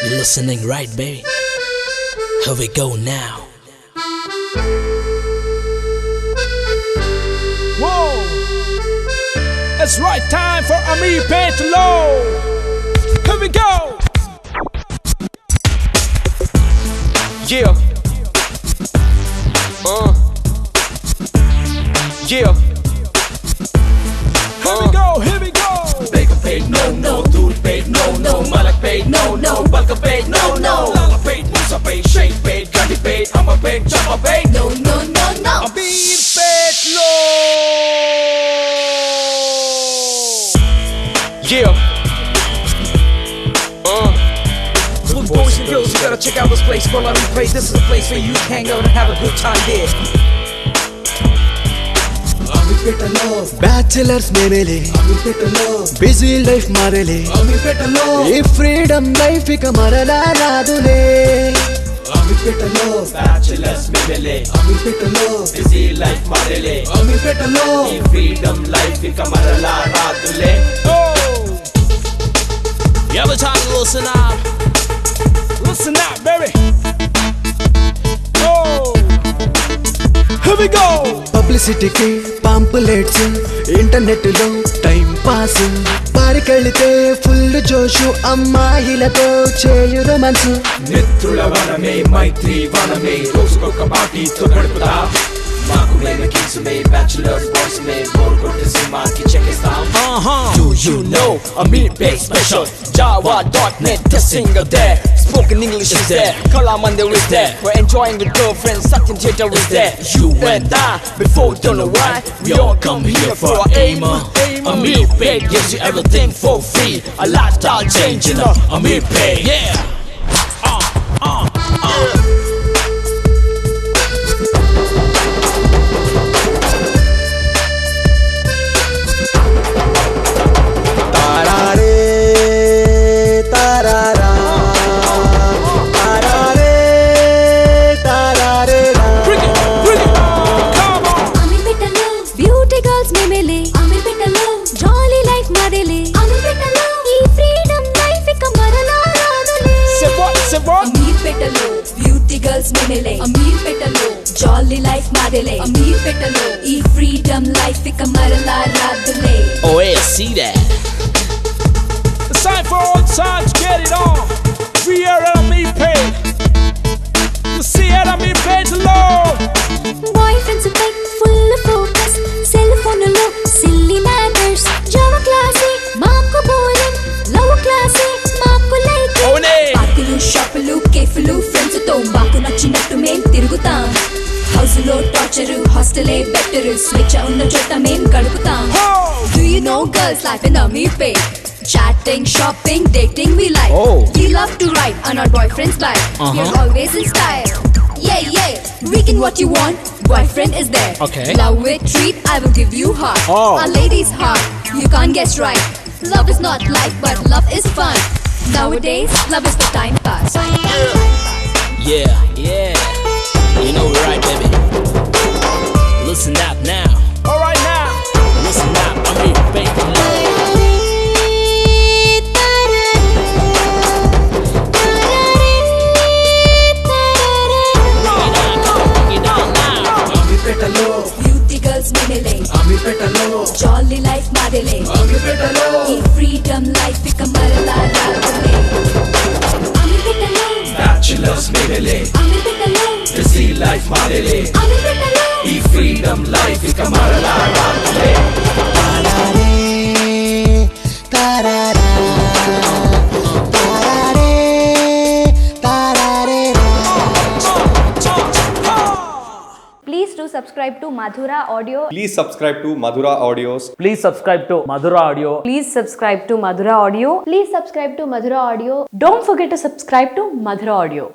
You're listening right, baby. Here we go now. Whoa! It's right time for Ameerpet Lo. Here we go. Yeah. Yeah. Here we go. Here we go. Baker paid no, dude paid no, Malak paid no, Balka paid no, Lala paid, Musa paid, Shake paid, Gandhi paid, Amma paid, Chapa paid no. Ameerpet Lo. Yeah. Good boys and girls, you gotta check out this place called Ameerpet. This is a place where you can hang out and have a good time there. Bachelors ಮೇಲೆ ಬಿಸಿ life ಮಾರಲೆ ಈ freedom life ಇಕ ಮರಲಾರಾದುಲೆ bachelors ಮೇಲೆ ಬಿಸಿ life ಮಾಡಲೆ ಈ ಫ್ರೀಡಮ್ ಲೈಫ್ ಇಕ ಮರಲಾರಾದುಲೆ. You ever time to listen up? Listen up, baby. Oh, here we go. పబ్లిసిటీకి పాంపులెట్స్ ఇంటర్నెట్ లో టైం పాస్ పారికెళ్తే ఫుల్ జోషు అమ్మాయిలతో చేయు రొమాన్స్. మిత్రుల వనమే మైత్రి వనమే రోజుకొక పార్టీతో గడుపుతా. మాకు మేము కిడ్స్మే బ్యాచులర్స్ బాయ్స్మే బోర్ కొట్టే సినిమాకి చెక్కిస్తాం. Do you know Ameerpet special? Java.net testing are there. Spoken English is there. Kalamandir is there. We're enjoying with girlfriends. Satin theater is there. You and I, before don't know why, we all come here for our aim. Ameerpet gives you everything for free. A lifestyle change in Ameerpet. Yeah. Ameerpet Lo, beauty girls में मिले. Ameerpet Lo, jolly life मारेले. Ameerpet Lo, ई freedom life इक मरला रादले. Oh yeah, see that. It's time for all time to get it on. We are at Ameerpet. You see at Ameerpet Lo. Boyfriends are like full of focus. Cell phone lo, silly matters. Java classy, माको boring. Low classy, माको like. Oh nee. పార్కులు షాపులు కేఫ్లు friends తో మాకు నచ్చినట్టు మేం తిరుగుతాం. House లో torture హాస్టలే better స్వేచ్ఛ ఉన్న చోట మేం గడుపుతాం. Do you know girls life in Ameerpet? Chatting, shopping, dating we like. We love to ride on our boyfriend's bike. We're always in style. Yeah, weekend what you want, boyfriend is there. Okay. Love with treat, I will give you heart. Our ladies heart, you can't guess right. Love is not life, but love is fun. Nowadays, love is the time pass. Yeah. You know we're right, baby. Listen up now. All right now. Listen up, Ameerpet Lo. Ameerpet Lo, Beauty girls में मिले. Ameerpet Lo, Jolly life मारेले. Ameerpet Lo, ई freedom life इक मरला रादले. Ameerpet Lo, bachelors में मिले. Ameerpet Lo, busy life मारेले. Ameerpet Lo. ई freedom life इक मरला रादले. Please do subscribe to Madhura Audio. Please subscribe to Madhura Audios. Please subscribe to Madhura Audio. Please subscribe to Madhura Audio. Please subscribe to Madhura Audio. Don't forget to subscribe to Madhura Audio.